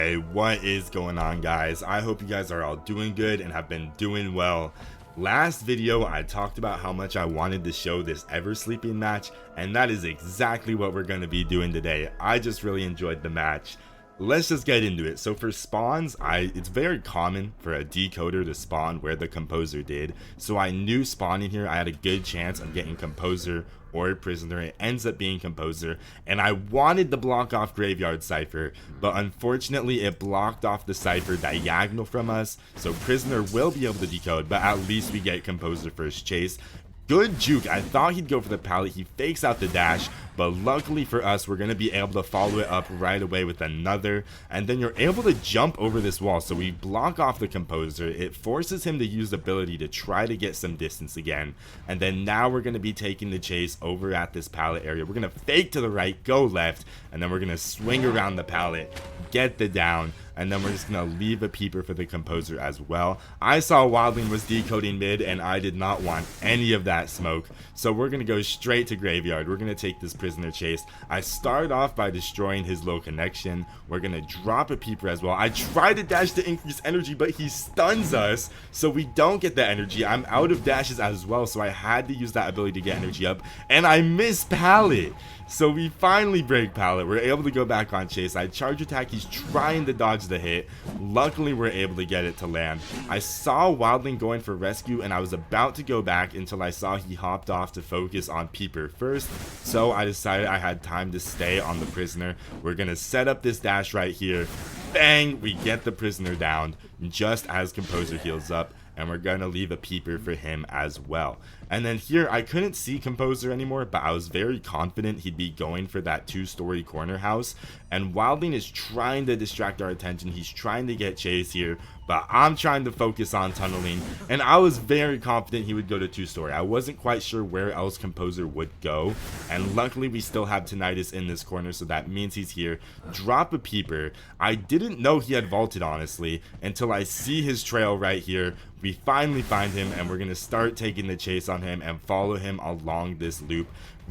Hey, what is going on, guys? I hope you guys are all doing good and have been doing well. Last video I talked about how much I wanted to show this Eversleeping match, and that is exactly what we're going to be doing today. I just really enjoyed the match. Let's just get into it. So for spawns, it's very common for a decoder to spawn where the composer did. So I knew spawning here I had a good chance of getting composer or prisoner. It ends up being composer, and I wanted to block off graveyard cipher, but unfortunately it blocked off the cipher diagonal from us. So prisoner will be able to decode, but at least we get composer first chase. Good juke. I thought he'd go for the pallet. He fakes out the dash, but luckily for us, we're going to be able to follow it up right away with another, and then you're able to jump over this wall. So we block off the composer. It forces him to use the ability to try to get some distance again, and then now we're going to be taking the chase over at this pallet area. We're going to fake to the right, go left, and then we're going to swing around the pallet, get the down, and then we're just going to leave a peeper for the composer as well. I saw Wildling was decoding mid, and I did not want any of that smoke, so we're going to go straight to graveyard. We're going to take this prisoner chase. I start off by destroying his low connection. We're going to drop a peeper as well. I try to dash to increase energy, but he stuns us, so we don't get the energy. I'm out of dashes as well, so I had to use that ability to get energy up, and I miss pallet. So we finally break pallet. We're able to go back on chase. I charge attack. He's trying to dodge the hit. Luckily, we're able to get it to land. I saw Wildling going for rescue, and I was about to go back until I saw he hopped off to focus on peeper first. So I decided I had time to stay on the prisoner. We're going to set up this dash right here. Bang! We get the prisoner down just as composer heals up, and we're going to leave a peeper for him as well. And then here, I couldn't see composer anymore, but I was very confident he'd be going for that two-story corner house. And Wildling is trying to distract our attention. He's trying to get chase here, but I'm trying to focus on tunneling. And I was very confident he would go to two-story. I wasn't quite sure where else composer would go. And luckily, we still have Tinnitus in this corner, so that means he's here. Drop a peeper. I didn't know he had vaulted, honestly, until I see his trail right here. We finally find him, and we're going to start taking the chase on him and follow him along this loop.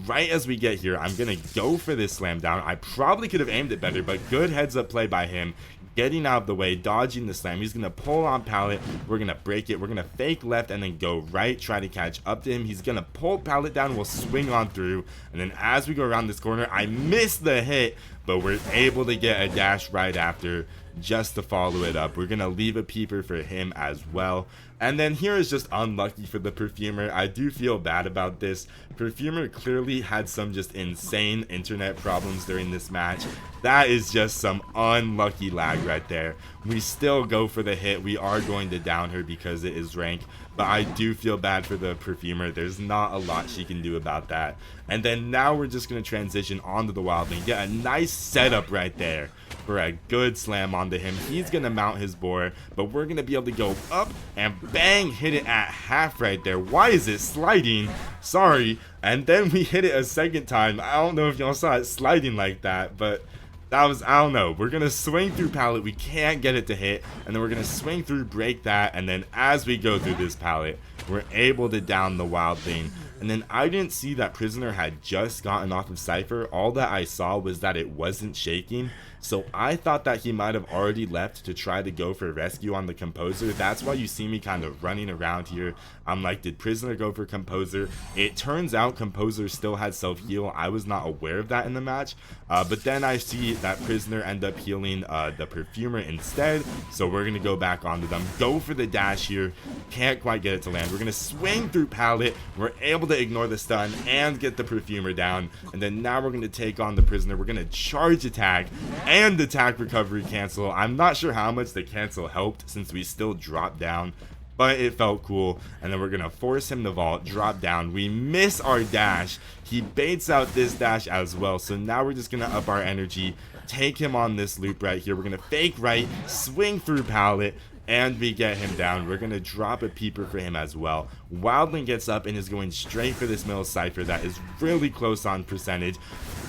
Right as we get here, I'm going to go for this slam down. I probably could have aimed it better, but good heads up play by him. Getting out of the way, dodging the slam. He's going to pull on pallet. We're going to break it. We're going to fake left and then go right, try to catch up to him. He's going to pull pallet down. We'll swing on through. And then as we go around this corner, I miss the hit, but we're able to get a dash right after just to follow it up. We're going to leave a peeper for him as well. And then here is just unlucky for the Perfumer. I do feel bad about this. Perfumer clearly had some just insane internet problems during this match. That is just some unlucky lag right there. We still go for the hit. We are going to down her because it is rank, but I do feel bad for the Perfumer. There's not a lot she can do about that. And then now we're just going to transition onto the Wildling. Get a nice setup right there for a good slam onto him. He's going to mount his boar, but we're going to be able to go up and bang, hit it at half right there. Why is it sliding? Sorry. And then we hit it a second time. I don't know if y'all saw it sliding like that, but that was, I don't know. We're going to swing through pallet. We can't get it to hit. And then we're going to swing through, break that. And then as we go through this pallet, we're able to down the Wildling. And then I didn't see that prisoner had just gotten off of Cypher. All that I saw was that it wasn't shaking. So I thought that he might have already left to try to go for rescue on the composer. That's why you see me kind of running around here. I'm like, did prisoner go for composer? It turns out composer still had self-heal. I was not aware of that in the match. But then I see that prisoner end up healing the Perfumer instead. So we're going to go back onto them. Go for the dash here. Can't quite get it to land. We're going to swing through pallet. We're able to ignore the stun and get the Perfumer down. And then now we're going to take on the prisoner. We're going to charge attack and attack recovery cancel. I'm not sure how much the cancel helped since we still dropped down, but it felt cool. And then we're gonna force him to vault, drop down. We miss our dash. He baits out this dash as well, so now we're just gonna up our energy, take him on this loop right here. We're gonna fake right, swing through pallet, and we get him down. We're going to drop a peeper for him as well. Wildling gets up and is going straight for this middle cipher that is really close on percentage.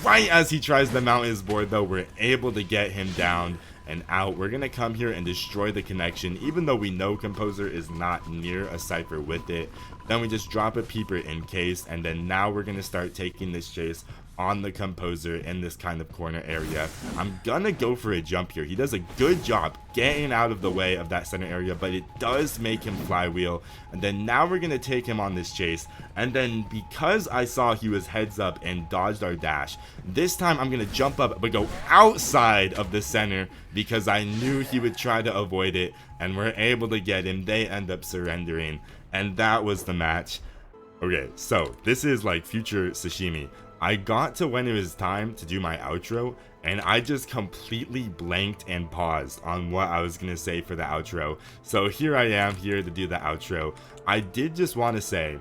Right as he tries to mount his board, though, we're able to get him down and out. We're going to come here and destroy the connection, even though we know Composer is not near a cipher with it. Then we just drop a peeper in case, and then now we're going to start taking this chase on the composer in this kind of corner area. I'm gonna go for a jump here. He does a good job getting out of the way of that center area, but it does make him flywheel. And then now we're gonna take him on this chase. And then because I saw he was heads up and dodged our dash, this time I'm gonna jump up but go outside of the center because I knew he would try to avoid it, and we're able to get him. They end up surrendering, and that was the match. Okay, so this is like future sashimi. I got to when it was time to do my outro, and I just completely blanked and paused on what I was gonna say for the outro. So here I am here to do the outro. I did just want to say,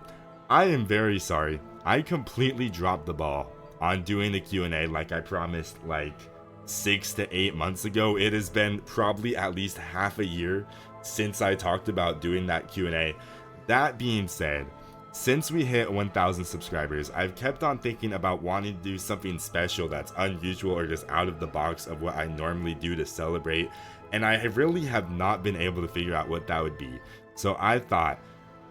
I am very sorry. I completely dropped the ball on doing the Q&A like I promised like 6 to 8 months ago. It has been probably at least half a year since I talked about doing that Q&A. That being said, since we hit 1,000 subscribers, I've kept on thinking about wanting to do something special that's unusual or just out of the box of what I normally do to celebrate, and I really have not been able to figure out what that would be. So I thought,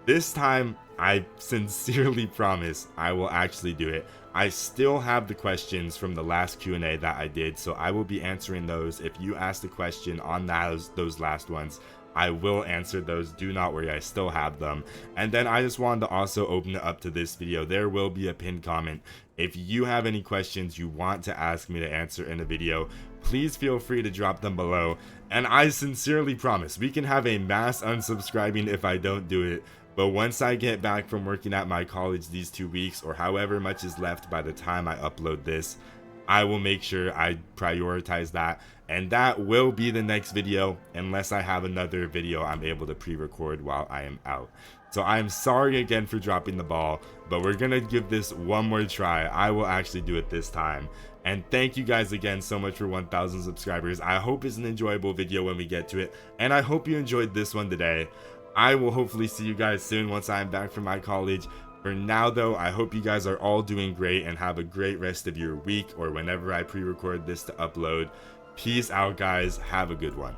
this time, I sincerely promise I will actually do it. I still have the questions from the last Q&A that I did, so I will be answering those. If you asked a question on those last ones, I will answer those. Do not worry, I still have them. And then I just wanted to also open it up to this video. There will be a pinned comment. If you have any questions you want to ask me to answer in a video, please feel free to drop them below. And I sincerely promise we can have a mass unsubscribing if I don't do it. But once I get back from working at my college these 2 weeks, or however much is left by the time I upload this, I will make sure I prioritize that, and that will be the next video unless I have another video I'm able to pre-record while I am out. So I am sorry again for dropping the ball, but we're gonna give this one more try. I will actually do it this time. And thank you guys again so much for 1,000 subscribers. I hope it's an enjoyable video when we get to it, and I hope you enjoyed this one today. I will hopefully see you guys soon once I'm back from my college. For now though, I hope you guys are all doing great and have a great rest of your week or whenever I pre-record this to upload. Peace out guys, have a good one.